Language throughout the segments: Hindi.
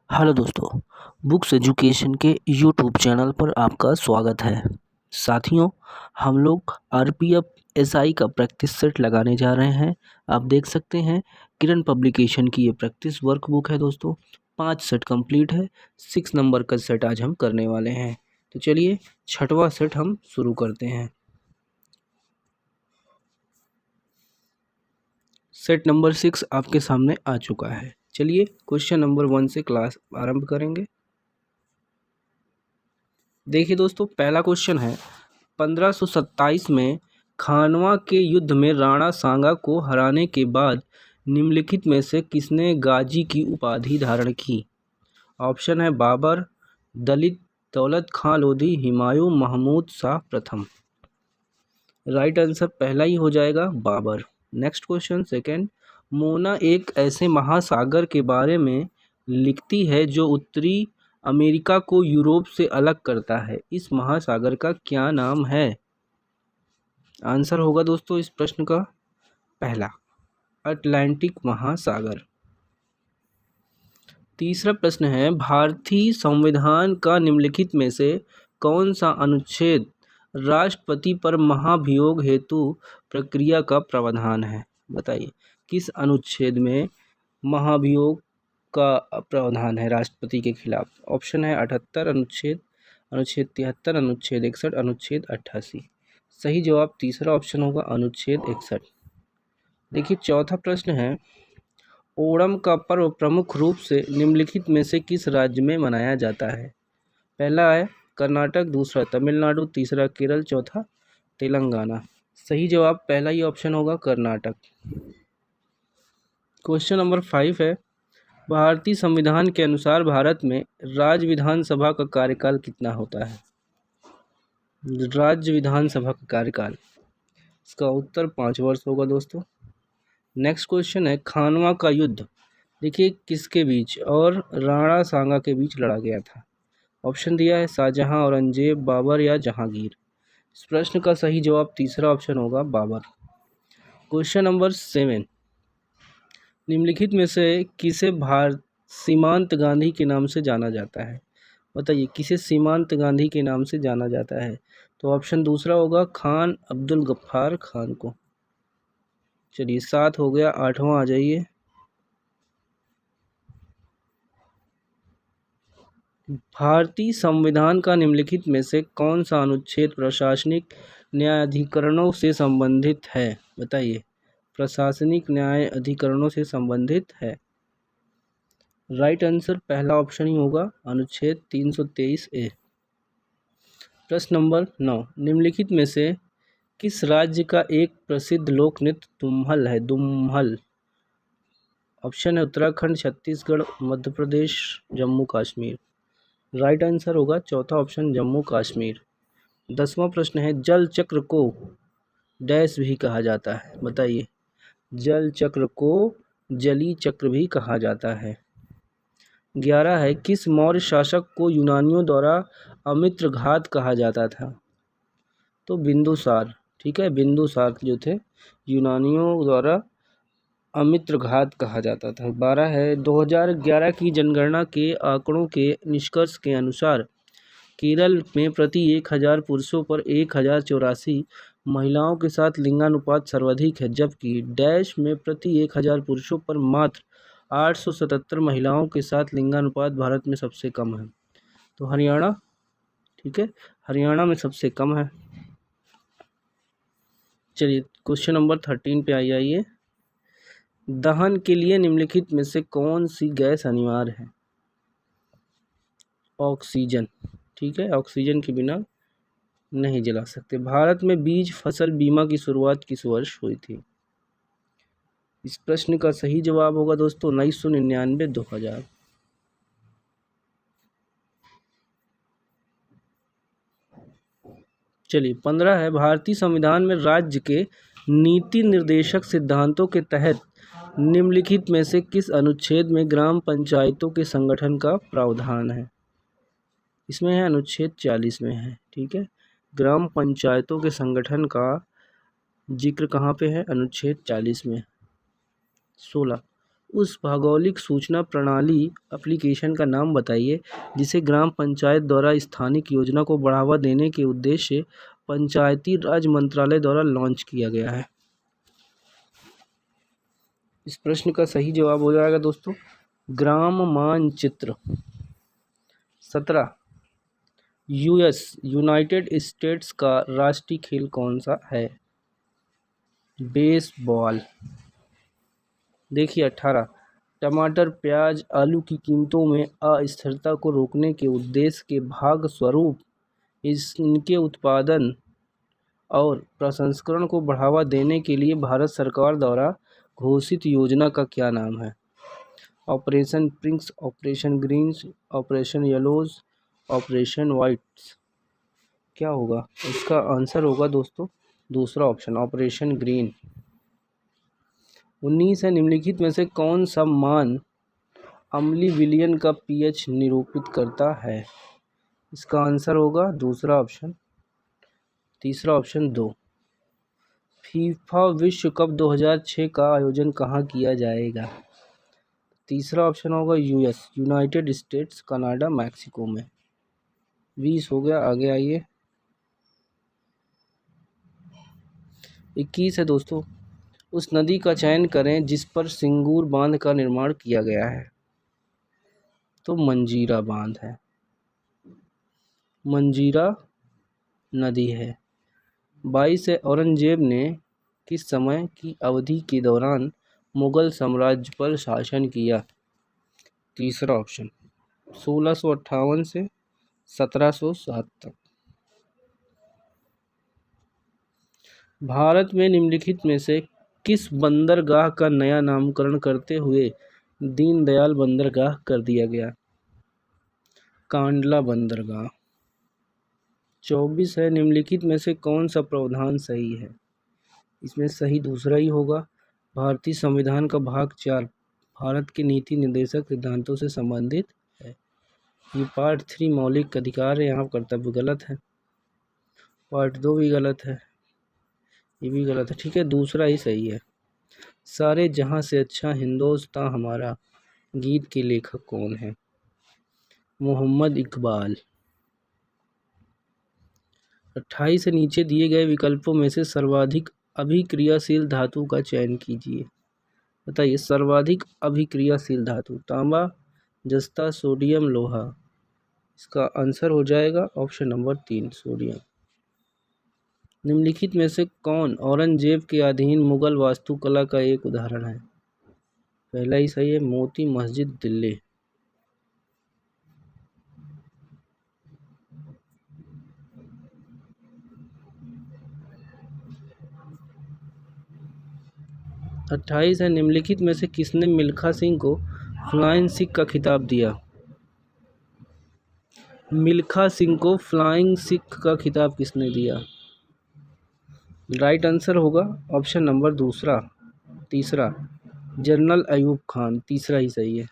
हेलो दोस्तों, बुक्स एजुकेशन के यूट्यूब चैनल पर आपका स्वागत है। साथियों, हम लोग आरपीएफ एसआई का प्रैक्टिस सेट लगाने जा रहे हैं। आप देख सकते हैं किरण पब्लिकेशन की ये प्रैक्टिस वर्कबुक है दोस्तों। 5 सेट कंप्लीट है। 6 नंबर का सेट आज हम करने वाले हैं। तो चलिए 6वां सेट हम शुरू करते हैं। सेट नंबर 6 आपके सामने आ चुका है। चलिए क्वेश्चन नंबर 1 से क्लास आरंभ करेंगे। देखिए दोस्तों, पहला क्वेश्चन है 1527 में खानवा के युद्ध में राणा सांगा को हराने के बाद निम्नलिखित में से किसने गाजी की उपाधि धारण की? ऑप्शन है बाबर, दौलत खां लोधी, हुमायूं, महमूद शाह प्रथम। राइट आंसर पहला ही हो जाएगा, बाबर। नेक्स्ट क्वेश्चन सेकंड, मोना एक ऐसे महासागर के बारे में लिखती है जो उत्तरी अमेरिका को यूरोप से अलग करता है। इस महासागर का क्या नाम है? आंसर होगा दोस्तों इस प्रश्न का पहला, अटलांटिक महासागर। तीसरा प्रश्न है, भारतीय संविधान का निम्नलिखित में से कौन सा अनुच्छेद राष्ट्रपति पर महाभियोग हेतु प्रक्रिया का प्रावधान है? बताइए किस अनुच्छेद में महाभियोग का प्रावधान है राष्ट्रपति के खिलाफ? ऑप्शन है 78 अनुच्छेद, अनुच्छेद 73, अनुच्छेद 61, अनुच्छेद 88। सही जवाब तीसरा ऑप्शन होगा, अनुच्छेद 61। देखिए चौथा प्रश्न है, ओणम का पर्व प्रमुख रूप से निम्नलिखित में से किस राज्य में मनाया जाता है? पहला है कर्नाटक, दूसरा तमिलनाडु, तीसरा केरल, चौथा तेलंगाना। सही जवाब पहला ही ऑप्शन होगा, कर्नाटक। क्वेश्चन नंबर 5 है, भारतीय संविधान के अनुसार भारत में राज्य विधानसभा का कार्यकाल कितना होता है? राज्य विधानसभा का कार्यकाल, इसका उत्तर 5 वर्ष होगा दोस्तों। नेक्स्ट क्वेश्चन है, खानवा का युद्ध देखिए किसके बीच और राणा सांगा के बीच लड़ा गया था? ऑप्शन दिया है शाहजहां, औरंगजेब, बाबर या जहांगीर। इस प्रश्न का सही जवाब तीसरा ऑप्शन होगा, बाबर। क्वेश्चन नंबर 7, निम्नलिखित में से किसे सीमांत गांधी के नाम से जाना जाता है? बताइए किसे सीमांत गांधी के नाम से जाना जाता है? तो ऑप्शन दूसरा होगा, खान अब्दुल गफ्फार खान को। चलिए 7 हो गया, 8वां आ जाइए। भारतीय संविधान का निम्नलिखित में से कौन सा अनुच्छेद प्रशासनिक न्यायाधिकरणों से संबंधित है? बताइए प्रशासनिक न्याय अधिकरणों से संबंधित है। राइट आंसर पहला ऑप्शन ही होगा, अनुच्छेद 323A। प्रश्न नंबर 9, निम्नलिखित में से किस राज्य का एक प्रसिद्ध लोक नृत्य तुम्हल है? दुम्हल। ऑप्शन है उत्तराखंड, छत्तीसगढ़, मध्य प्रदेश, जम्मू कश्मीर। राइट आंसर होगा चौथा ऑप्शन, जम्मू कश्मीर। 10वां प्रश्न है, जल चक्र को डैश भी कहा जाता है? बताइए जल चक्र को जली चक्र भी कहा जाता है। 11 है, किस मौर्य शासक को यूनानियों द्वारा अमित्रघात कहा जाता था? तो बिंदुसार। ठीक है, बिंदुसार जो थे यूनानियों द्वारा अमित्रघात कहा जाता था। 12 है, 2011 की जनगणना के आंकड़ों के निष्कर्ष के अनुसार केरल में प्रति 1000 पुरुषों पर 1084 महिलाओं के साथ लिंगानुपात सर्वाधिक है, जबकि डैश में प्रति 1000 पुरुषों पर मात्र 877 महिलाओं के साथ लिंगानुपात भारत में सबसे कम है। तो हरियाणा, ठीक है, हरियाणा में सबसे कम है। चलिए क्वेश्चन नंबर 13 पे आइए। दहन के लिए निम्नलिखित में से कौन सी गैस अनिवार्य है? ऑक्सीजन। ठीक है, ऑक्सीजन के बिना नहीं जला सकते। भारत में बीज फसल बीमा की शुरुआत किस वर्ष हुई थी? इस प्रश्न का सही जवाब होगा दोस्तों 1999, 2000। चलिए 15 है, भारतीय संविधान में राज्य के नीति निर्देशक सिद्धांतों के तहत निम्नलिखित में से किस अनुच्छेद में ग्राम पंचायतों के संगठन का प्रावधान है? इसमें है अनुच्छेद 40 में है। ठीक है, ग्राम पंचायतों के संगठन का जिक्र कहाँ पे है? अनुच्छेद 40 में। 16, उस भौगोलिक सूचना प्रणाली एप्लीकेशन का नाम बताइए जिसे ग्राम पंचायत द्वारा स्थानिक योजना को बढ़ावा देने के उद्देश्य से पंचायती राज मंत्रालय द्वारा लॉन्च किया गया है। इस प्रश्न का सही जवाब हो जाएगा दोस्तों ग्राम मानचित्र। 17 यूनाइटेड स्टेट्स का राष्ट्रीय खेल कौन सा है? बेसबॉल। देखिए 18 टमाटर प्याज आलू की कीमतों में अस्थिरता को रोकने के उद्देश्य के भाग स्वरूप इनके उत्पादन और प्रसंस्करण को बढ़ावा देने के लिए भारत सरकार द्वारा घोषित योजना का क्या नाम है? Operation pinks, operation greens, operation yellows, operation whites. क्या होगा इसका आंसर? होगा दोस्तों दूसरा ऑप्शन ऑपरेशन ग्रीन। 19 है निम्नलिखित में से कौन सा मान अम्लीय विलयन का पीएच निरूपित करता है? इसका आंसर होगा दूसरा ऑप्शन तीसरा ऑप्शन 2। फीफा विश्व कप 2006 का आयोजन कहाँ किया जाएगा? तीसरा ऑप्शन होगा US, United states, Canada, Mexico में। 20 हो गया, आगे आइए। 21 है दोस्तों उस नदी का चयन करें जिस पर सिंगूर बांध का निर्माण किया गया है। तो मंजीरा बांध है, मंजीरा नदी है। 22 है औरंगजेब ने किस समय की अवधि के दौरान मुगल साम्राज्य पर शासन किया? तीसरा ऑप्शन 1658 से 1707 तक। भारत में निम्नलिखित में से किस बंदरगाह का नया नामकरण करते हुए दीनदयाल बंदरगाह कर दिया गया? कांडला बंदरगाह। 24 है निम्नलिखित में से कौन सा प्रावधान सही है? इसमें सही दूसरा ही होगा। भारतीय संविधान का भाग 4 भारत के नीति निर्देशक सिद्धांतों से संबंधित है। ये पार्ट 3 मौलिक अधिकार है, यहाँ कर्तव्य गलत है। पार्ट 2 भी गलत है, ये भी गलत है। ठीक है, दूसरा ही सही है। सारे जहां से अच्छा हिंदुस्तान हमारा गीत के लेखक कौन है? मोहम्मद इकबाल। 28 से नीचे दिए गए विकल्पों में से सर्वाधिक अभिक्रियाशील धातु का चयन कीजिए। बताइए सर्वाधिक अभिक्रियाशील धातु तांबा, जस्ता, सोडियम, लोहा। इसका आंसर हो जाएगा ऑप्शन नंबर 3 सोडियम। निम्नलिखित में से कौन औरंगजेब के अधीन मुगल वास्तुकला का एक उदाहरण है? पहला ही सही है, मोती मस्जिद दिल्ली। अट्ठाईस है निम्नलिखित में से किसने मिल्खा सिंह को फ्लाइंग सिख का खिताब दिया? मिल्खा सिंह को फ्लाइंग सिख का खिताब किसने दिया? राइट आंसर होगा ऑप्शन नंबर तीसरा जनरल अयूब खान। तीसरा ही सही है।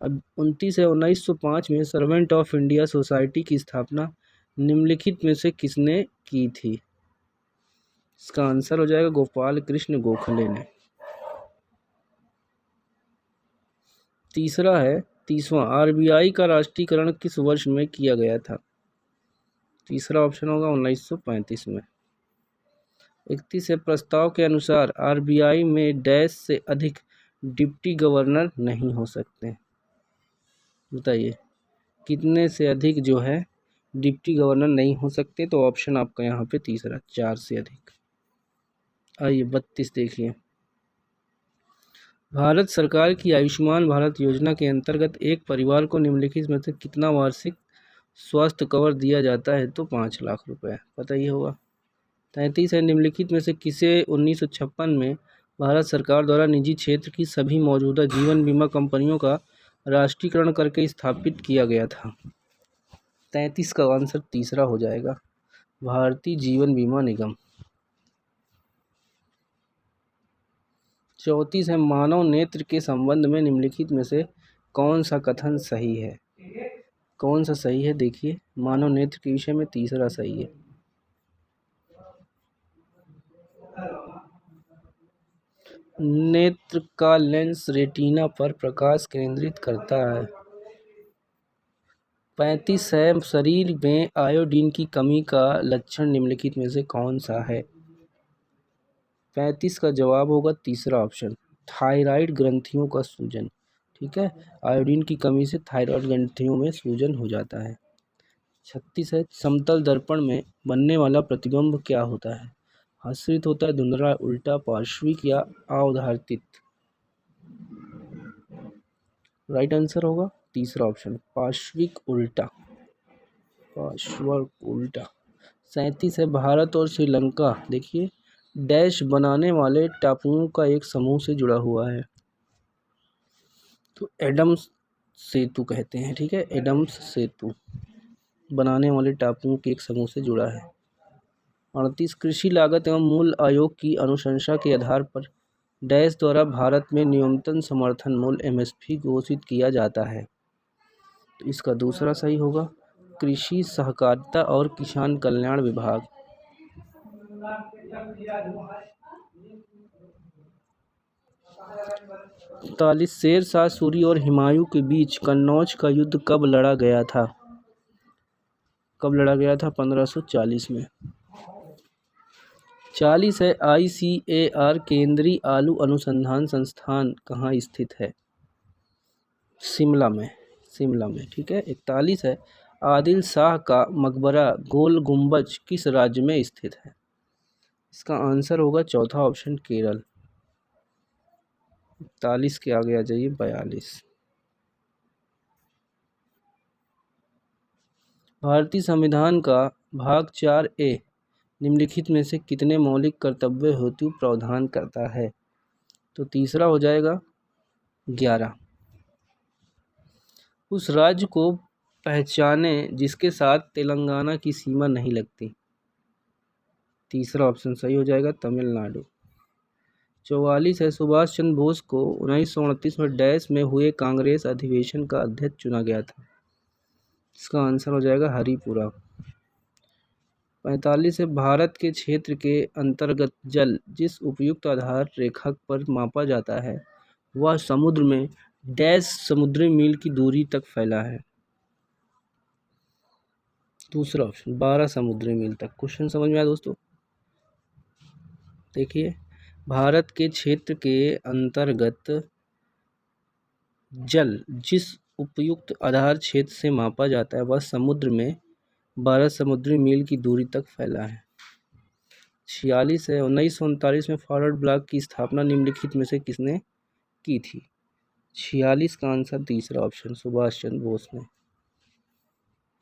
अब 29 है 1905 में सर्वेंट ऑफ इंडिया सोसाइटी की स्थापना निम्नलिखित में से किसने की थी? इसका आंसर हो जाएगा गोपाल कृष्ण गोखले ने। तीसवां आरबीआई का राष्ट्रीयकरण किस वर्ष में किया गया था? तीसरा ऑप्शन होगा 1935 में। 31 है प्रस्ताव के अनुसार आरबीआई में डैश से अधिक डिप्टी गवर्नर नहीं हो सकते। बताइए कितने से अधिक जो है डिप्टी गवर्नर नहीं हो सकते? तो ऑप्शन आपका यहाँ पे तीसरा 4 से अधिक। आइए 32 देखिए। भारत सरकार की आयुष्मान भारत योजना के अंतर्गत एक परिवार को निम्नलिखित में से कितना वार्षिक स्वास्थ्य कवर दिया जाता है? तो 5 लाख रुपए, पता ही होगा। 33 है निम्नलिखित में से किसे 1956 में भारत सरकार द्वारा निजी क्षेत्र की सभी मौजूदा जीवन बीमा कंपनियों का राष्ट्रीयकरण करके स्थापित किया गया था? 33 का आंसर तीसरा हो जाएगा, भारतीय जीवन बीमा निगम। 34 है मानव नेत्र के संबंध में निम्नलिखित में से कौन सा कथन सही है? कौन सा सही है देखिए, मानव नेत्र के विषय में तीसरा सही है। नेत्र का लेंस रेटिना पर प्रकाश केंद्रित करता है। 35 है, शरीर में आयोडीन की कमी का लक्षण निम्नलिखित में से कौन सा है? 35 का जवाब होगा तीसरा ऑप्शन, थायराइड ग्रंथियों का सूजन। ठीक है, आयोडीन की कमी से थायराइड ग्रंथियों में सूजन हो जाता है। 36 है, समतल दर्पण में बनने वाला प्रतिबिंब क्या होता है? आश्रित होता है, धुंधला, उल्टा, पार्श्विक या अवधारित? राइट आंसर होगा तीसरा ऑप्शन, पार्श्विक उल्टा। पार्श्विक उल्टा। 37 है, भारत और श्रीलंका देखिए डैश बनाने वाले टापुओं का एक समूह से जुड़ा हुआ है, तो एडम्स सेतु कहते हैं। ठीक है, एडम्स सेतु बनाने वाले टापुओं के एक समूह से जुड़ा है। 38, कृषि लागत एवं मूल्य आयोग की अनुशंसा के आधार पर डैश द्वारा भारत में न्यूनतम समर्थन मूल्य एमएसपी घोषित किया जाता है, तो इसका दूसरा सही होगा, कृषि सहकारिता और किसान कल्याण विभाग। 45, शेर शाह सूरी और हुमायूं के बीच कन्नौज का युद्ध कब लड़ा गया था? कब लड़ा गया था? 1540 में। 40 है, ICAR केंद्रीय आलू अनुसंधान संस्थान कहाँ स्थित है? शिमला में, शिमला में। ठीक है, 41 है, आदिल शाह का मकबरा गोल गुंबज किस राज्य में स्थित है? इसका आंसर होगा चौथा ऑप्शन, केरल। 41 के आगे आ जाइए, 42। भारतीय संविधान का भाग 4A निम्नलिखित में से कितने मौलिक कर्तव्य हेतु प्रावधान करता है? तो तीसरा हो जाएगा 11। उस राज्य को पहचाने जिसके साथ तेलंगाना की सीमा नहीं लगती। तीसरा ऑप्शन सही हो जाएगा, तमिलनाडु। 44 है, सुभाष चंद्र बोस को 1929 में डैश में हुए कांग्रेस अधिवेशन का अध्यक्ष चुना गया था। इसका आंसर हो जाएगा हरिपुरा। 45 है, भारत के क्षेत्र के अंतर्गत जल जिस उपयुक्त आधार रेखा पर मापा जाता है वह समुद्र में डैश समुद्री मील की दूरी तक फैला है। दूसरा ऑप्शन 12 समुद्री मील तक। क्वेश्चन समझ में आया दोस्तों? देखिए, भारत के क्षेत्र के अंतर्गत जल जिस उपयुक्त आधार क्षेत्र से मापा जाता है वह समुद्र में 12 समुद्री मील की दूरी तक फैला है। 46 है, 1939 में फॉरवर्ड ब्लॉक की स्थापना निम्नलिखित में से किसने की थी? 46 का आंसर तीसरा ऑप्शन, सुभाष चंद्र बोस ने।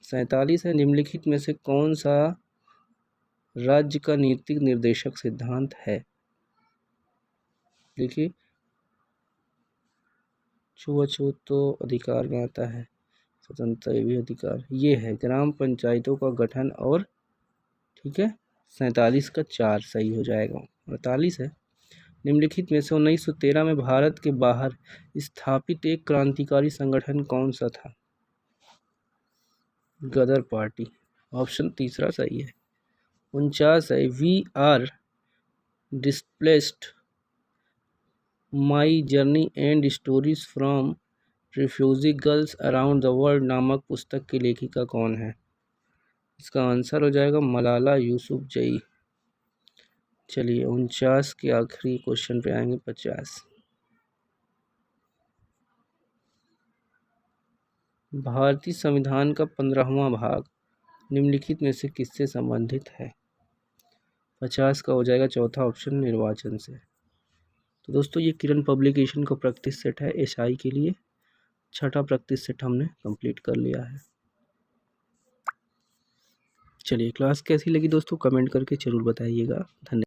47 है, निम्नलिखित में से कौन सा राज्य का नीतिक निर्देशक सिद्धांत है? देखिए, छुआछूत तो अधिकार में आता है, स्वतंत्रता ये भी अधिकार, ये है ग्राम पंचायतों का गठन और, ठीक है, 47 का 4 सही हो जाएगा। 48 है, निम्नलिखित में से 1913 में भारत के बाहर स्थापित एक क्रांतिकारी संगठन कौन सा था? गदर पार्टी। ऑप्शन तीसरा सही है। 49 है, we are displaced my journey and stories from refugee girls around the world नामक पुस्तक की लेखिका कौन है? इसका आंसर हो जाएगा मलाला यूसुफजई। चलिए 49 के आखिरी क्वेश्चन पे आएंगे, 50। भारतीय संविधान का 15वां भाग निम्नलिखित में से किससे संबंधित है? 50 का हो जाएगा चौथा ऑप्शन, निर्वाचन से। तो दोस्तों ये किरण पब्लिकेशन का प्रैक्टिस सेट है एसआई के लिए, छठा प्रैक्टिस सेट हमने कंप्लीट कर लिया है। चलिए, क्लास कैसी लगी दोस्तों कमेंट करके ज़रूर बताइएगा। धन्यवाद।